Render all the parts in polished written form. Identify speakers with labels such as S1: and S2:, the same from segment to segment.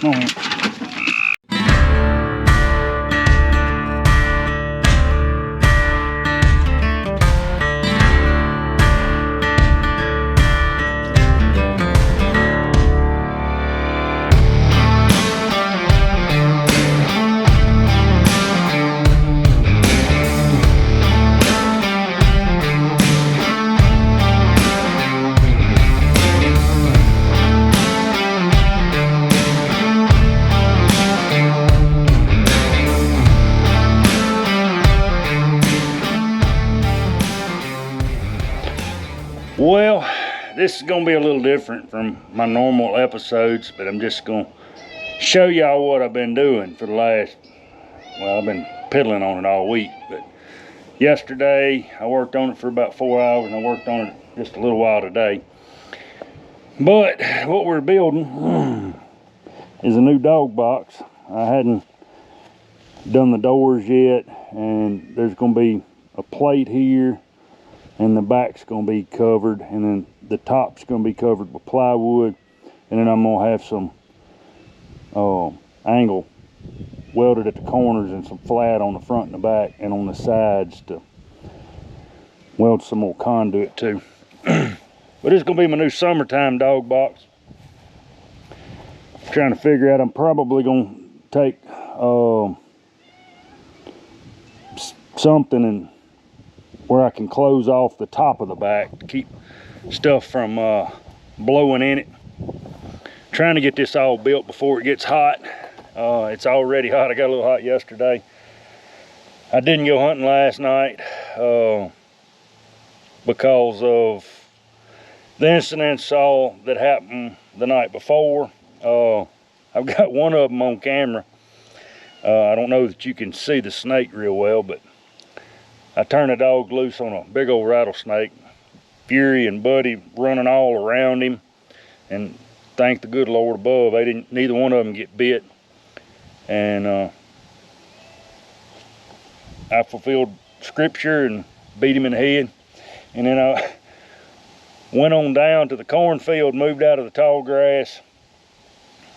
S1: Come on. Well, this is going to be a little different from my normal episodes, but I'm just going to show y'all what I've been doing for the last, well, I've been piddling on it all week, but yesterday I worked on it for about 4 hours, and I worked on it just a little while today. But what we're building is a new dog box. I hadn't done the doors yet, and there's going to be a plate here, and the back's going to be covered, and then the top's going to be covered with plywood, and then I'm going to have some angle welded at the corners and some flat on the front and the back and on the sides to weld some more conduit to. But it's going to be my new summertime dog box. I'm trying to figure out, I'm probably going to take something and where I can close off the top of the back to keep stuff from blowing in it. Trying to get this all built before it gets hot. It's already hot. I got a little hot yesterday. I didn't go hunting last night because of the incidents all that happened the night before. I've got one of them on camera. I don't know that you can see the snake real well, but I turned a dog loose on a big old rattlesnake. Fury and Buddy running all around him, and thank the good Lord above, neither one of them get bit. And I fulfilled scripture and beat him in the head. And then I went on down to the cornfield, moved out of the tall grass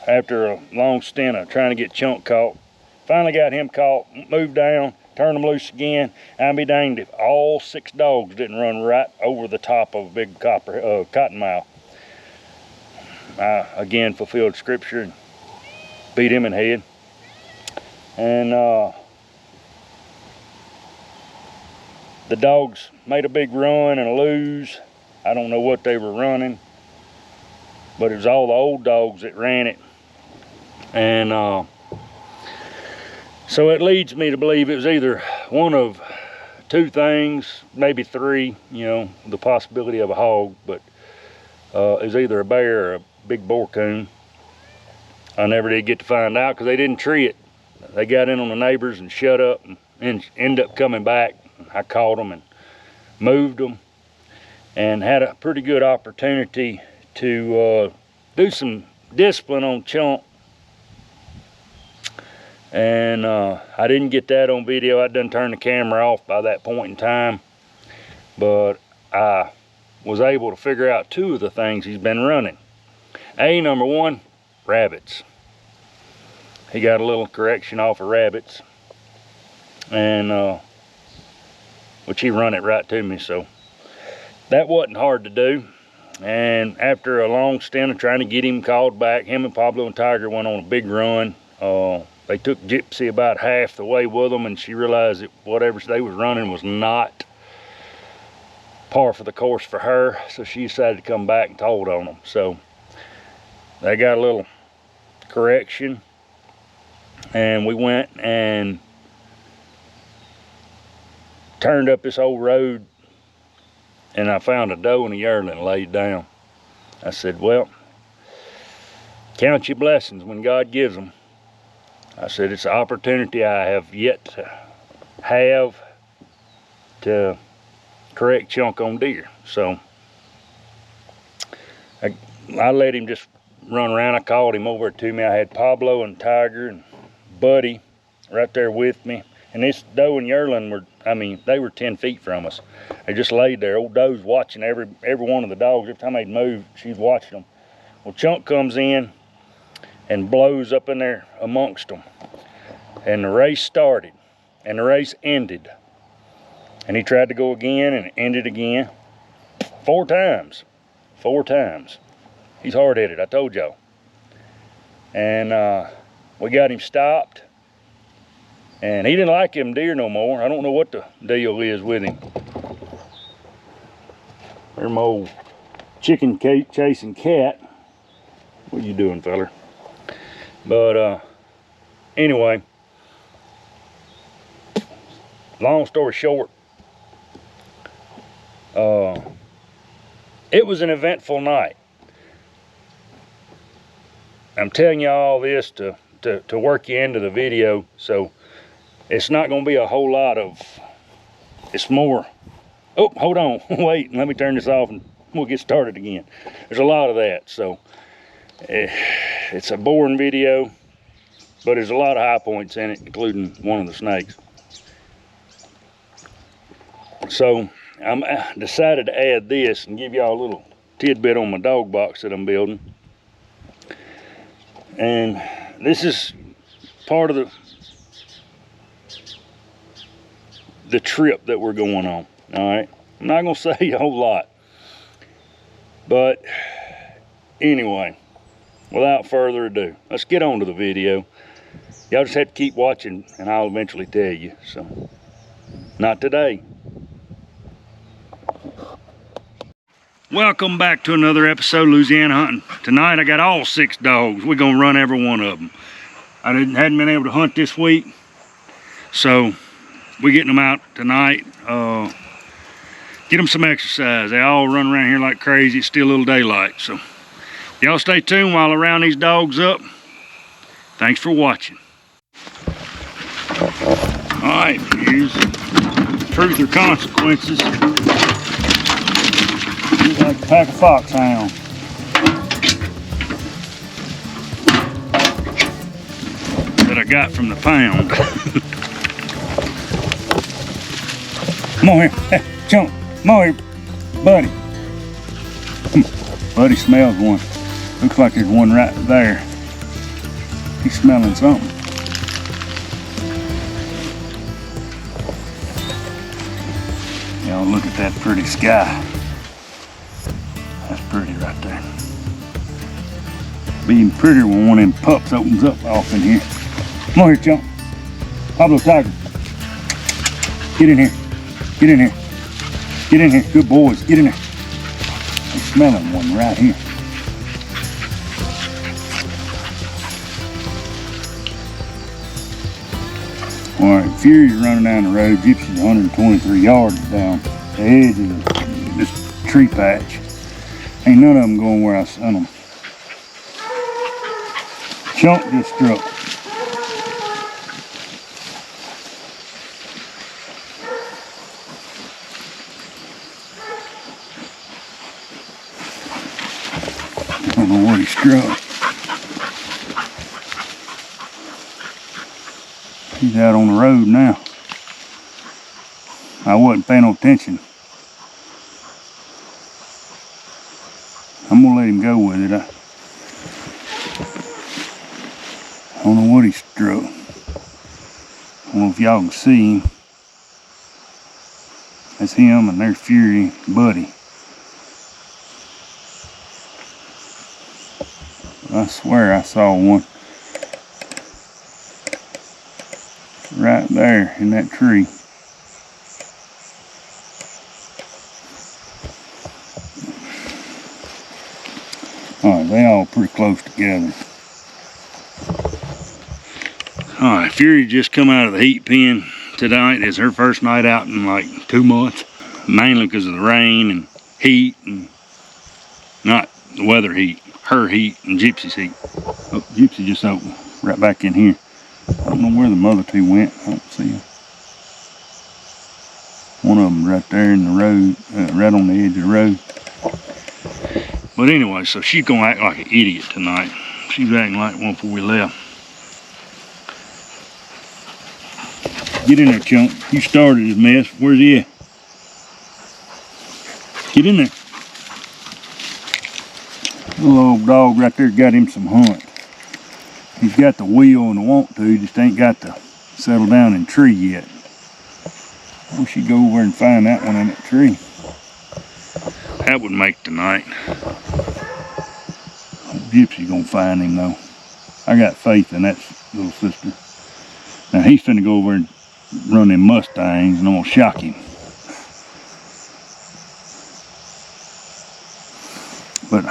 S1: after a long stint of trying to get Chunk caught. Finally got him caught, moved down, turned him loose again. I'd be danged if all 6 dogs didn't run right over the top of a big cottonmouth. I again fulfilled scripture and beat him in the head. And the dogs made a big run and a lose. I don't know what they were running, but it was all the old dogs that ran it. And so it leads me to believe it was either one of 2 things, maybe 3, you know, the possibility of a hog, but it was either a bear or a big boar coon. I never did get to find out because they didn't tree it. They got in on the neighbors and shut up and ended up coming back. I caught them and moved them and had a pretty good opportunity to do some discipline on Chunk. And I didn't get that on video. I'd done turned the camera off by that point in time. But I was able to figure out 2 of the things he's been running. Number 1, rabbits. He got a little correction off of rabbits. And which he run it right to me, so that wasn't hard to do. And after a long stint of trying to get him called back, him and Pablo and Tiger went on a big run. They took Gypsy about half the way with them, and she realized that whatever they was running was not par for the course for her, so she decided to come back and told on them. So they got a little correction, and we went and turned up this old road, and I found a doe and a yearling laid down. I said, well, count your blessings when God gives them. I said, it's an opportunity I have yet to have to correct Chunk on deer. So I let him just run around. I called him over to me. I had Pablo and Tiger and Buddy right there with me. And this doe and yearling were, they were 10 feet from us. They just laid there. Old doe's watching every one of the dogs. Every time they'd move, she's watching them. Well, Chunk comes in and blows up in there amongst them. And the race started, and the race ended. And he tried to go again, and it ended again. 4 times. 4 times. He's hard-headed, I told y'all. And we got him stopped. And he didn't like them deer no more. I don't know what the deal is with him. There's my old chicken chasing cat. What are you doing, feller? But anyway, long story short, it was an eventful night. I'm telling you all this to work you into the video, so it's not going to be a whole lot of, it's more, oh, hold on, wait, let me turn this off and we'll get started again. There's a lot of that, so it's a boring video, but there's a lot of high points in it, including one of the snakes. So I decided to add this and give y'all a little tidbit on my dog box that I'm building. And this is part of the trip that we're going on. All right, I'm not gonna say a whole lot, but anyway, without further ado, let's get on to the video. Y'all just have to keep watching and I'll eventually tell you. So, not today. Welcome back to another episode of Louisiana Hunting. Tonight I got all 6 dogs. We're gonna run every one of them. I hadn't been able to hunt this week, so we're getting them out tonight. Get them some exercise. They all run around here like crazy. It's still a little daylight, so y'all stay tuned while I round these dogs up. Thanks for watching. All right, here's truth or consequences. Looks like a pack of foxhounds. That I got from the pound. Come on here, hey, Chunk. Come on here, buddy. Come on. Buddy smells one. Looks like there's one right there. He's smelling something. Y'all look at that pretty sky. That's pretty right there. Be even prettier when one of them pups opens up off in here. Come on here, Chunk. Pablo Tiger. Get in here. Get in here. Get in here. Good boys. Get in there. I'm smelling one right here. Alright, Fury's running down the road. Gypsy's 123 yards down the edge of this tree patch. Ain't none of them going where I sent them. Chunk just struck. I don't know what he struck. He's out on the road now. I wasn't paying no attention. I'm gonna let him go with it. I don't know what he struck. I don't know if y'all can see him. That's him, and there's Fury, Buddy. I swear I saw one right there in that tree. Alright, they all pretty close together. Alright, Fury just come out of the heat pen tonight. It's her first night out in like 2 months. Mainly because of the rain and heat, and not the weather heat, her heat and Gypsy's heat. Oh, Gypsy just opened right back in here. I don't know where the other 2 went. I don't see them. One of them right there in the road, right on the edge of the road. But anyway, so she's gonna act like an idiot tonight. She was acting like one before we left. Get in there, Chunk. You started this mess. Where's he at? Get in there. Little old dog right there got him some hunt. He's got the will and the want to, he just ain't got to settle down in tree yet. We should go over and find that one in that tree. That would make the night. Gypsy's gonna find him though. I got faith in that little sister. Now he's finna go over and run them Mustangs and I'm gonna shock him. But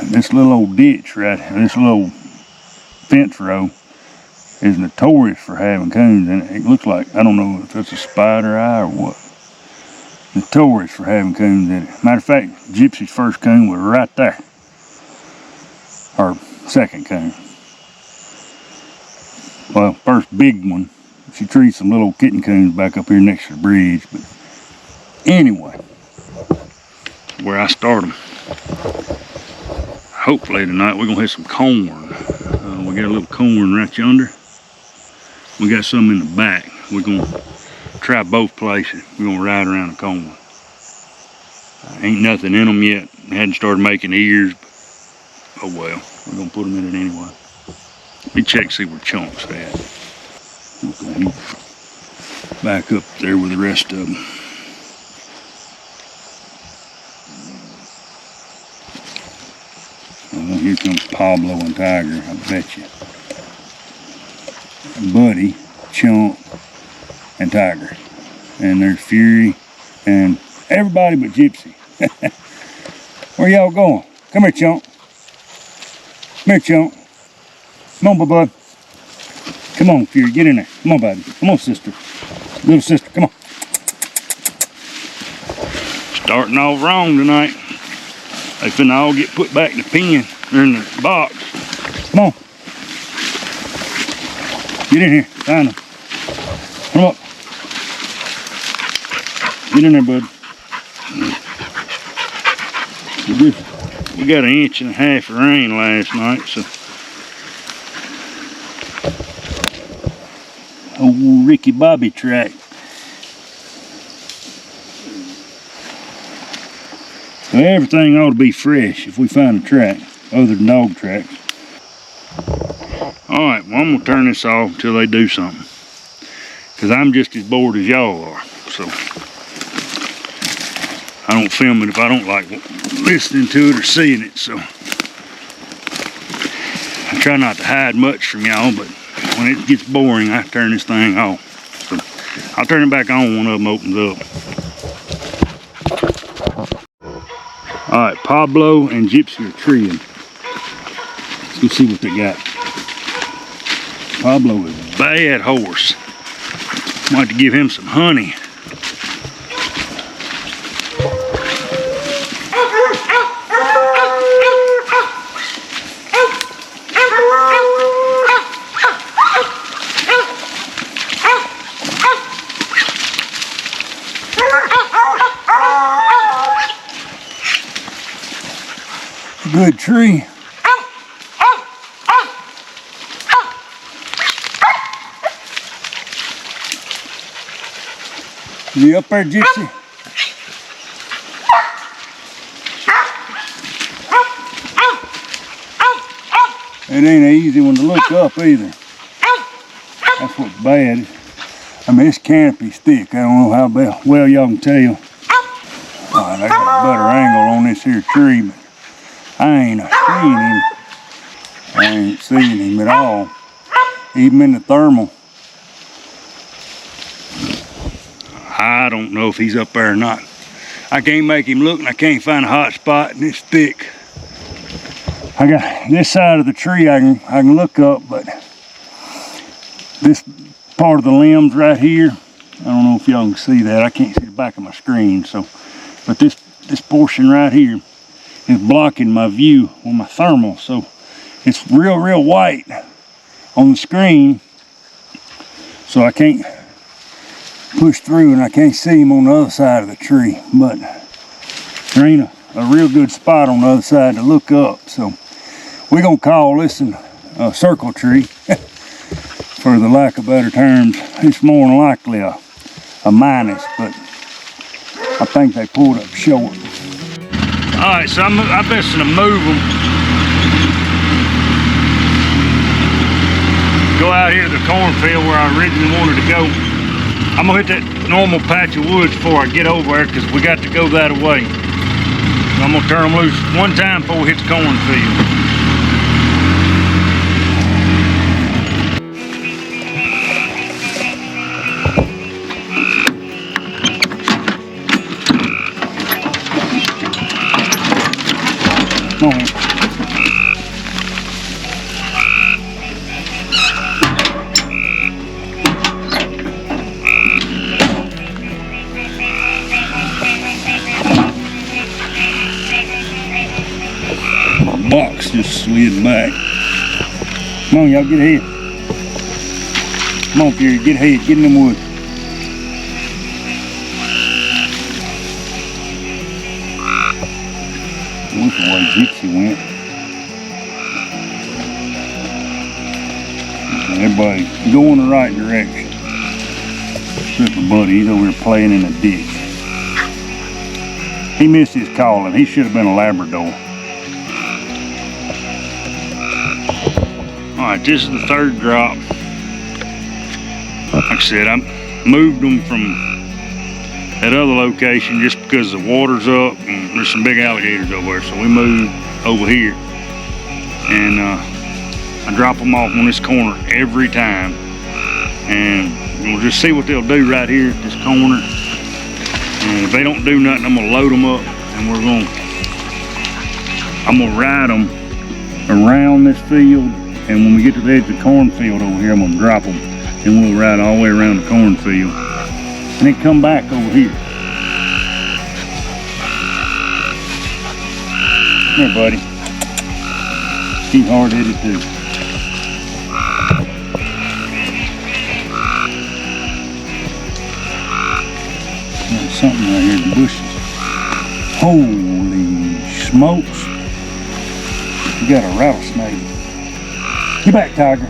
S1: this little old ditch right here, this little fence row is notorious for having coons in it. It looks like, I don't know if it's a spider eye or what. Notorious for having coons in it. Matter of fact, Gypsy's first coon was right there. Her second coon. Well, first big one. She treats some little kitten coons back up here next to the bridge. But anyway, where I start them. Hopefully tonight we're gonna have some corn. We got a little corn right yonder. We got some in the back. We're gonna try both places. We're gonna ride around the corn. Ain't nothing in them yet. Hadn't started making ears, but oh well. We're gonna put them in it anyway. Let me check, see where Chunk's at. Okay, he's back up there with the rest of them. Well, here comes Pablo and Tiger, I bet you. Buddy, Chunk, and Tiger. And there's Fury and everybody but Gypsy. Where y'all going? Come here, Chunk. Come here, Chunk. Come on, bud. Come on, Fury, get in there. Come on, buddy. Come on, sister. Little sister, come on. Starting off wrong tonight. They finna all get put back in the pen, or in the box. Come on. Get in here, find them. Come up. Get in there, bud. We got 1.5 inches of rain last night, so. Old Ricky Bobby track. So everything ought to be fresh if we find a track, other than dog tracks. Alright, well I'm going to turn this off until they do something. Because I'm just as bored as y'all are. So I don't film it if I don't like listening to it or seeing it. So I try not to hide much from y'all, but when it gets boring, I turn this thing off. So I'll turn it back on when one of them opens up. Alright, Pablo and Gypsy are treeing. Let's see what they got. Pablo is a bad horse. Might have to give him some honey. Good tree. You up there, Gypsy? It ain't an easy one to look up either. That's what's bad. I mean, this canopy's thick. I don't know how well y'all can tell. Oh, I got a better angle on this here tree, but I ain't seeing him. I ain't seeing him at all. Even in the thermal. I don't know if he's up there or not. I can't make him look and I can't find a hot spot and it's thick. I got this side of the tree I can look up, but this part of the limbs right here, I don't know if y'all can see that. I can't see the back of my screen, so but this portion right here is blocking my view on my thermal, so it's real white on the screen, so I can't push through and I can't see him on the other side of the tree. But there ain't a real good spot on the other side to look up, so we're gonna call this a circle tree for the lack of better terms. It's more than likely a minus, but I think they pulled up short. All right, so I'm best to move them. go out here to the cornfield where I originally wanted to go. I'm gonna hit that normal patch of woods before I get over there because we got to go that way. I'm gonna turn them loose one time before we hit the cornfield. Come on. My box just slid back. Come on, y'all, get ahead. Come on, Fury, get ahead, get in them woods. Look at the way Dixie went. Everybody going the right direction. Except for Buddy, he's over here playing in a ditch. He missed his calling. He should have been a Labrador. Alright, this is the third drop. Like I said, I moved them from that other location just because the water's up and there's some big alligators over there. So we moved over here. And I drop them off on this corner every time. And we'll just see what they'll do right here at this corner. And if they don't do nothing, I'm gonna load them up and I'm gonna ride them around this field. And when we get to the edge of the cornfield over here, I'm gonna drop them and we'll ride all the way around the cornfield. And then come back over here. Here, buddy. He's hard-headed too. There's something right here in the bushes. Holy smokes. We got a rattlesnake. Get back, Tiger.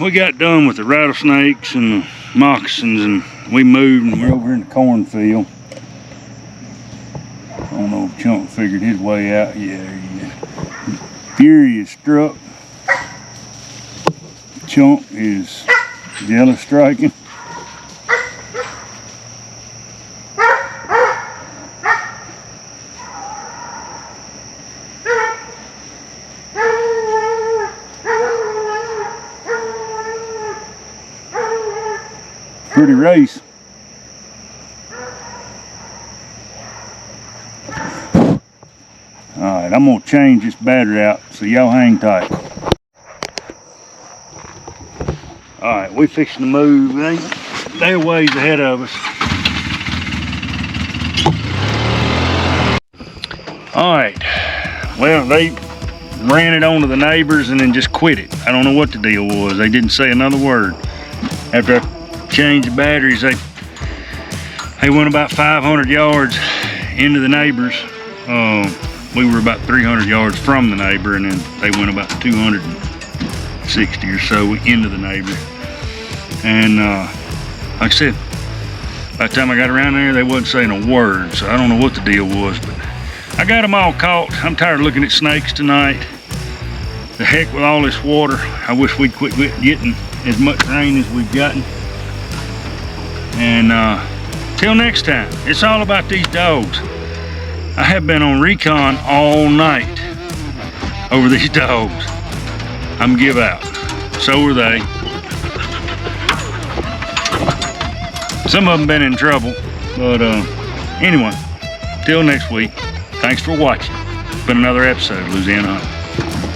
S1: We got done with the rattlesnakes and the moccasins and we moved and we're over here in the cornfield. I don't know if Chunk figured his way out. Yeah. Fury is struck. Chunk is yellow striking. Pretty race. Alright, I'm gonna change this battery out, so y'all hang tight. Alright, we fixing to move. They're ways ahead of us. Alright, well, they ran it onto the neighbors and then just quit it. I don't know what the deal was. They didn't say another word. After I changed the batteries, they went about 500 yards into the neighbors. We were about 300 yards from the neighbor, and then they went about 260 or so into the neighbor. And like I said, by the time I got around there, they wasn't saying a word, so I don't know what the deal was, but I got them all caught. I'm tired of looking at snakes tonight. The heck with all this water. I wish we'd quit getting as much rain as we've gotten. And till next time, it's all about these dogs. I have been on recon all night over these dogs. I'm give out. So are they. Some of them been in trouble, but anyway, till next week. Thanks for watching. It's been another episode of Louisiana Hunting.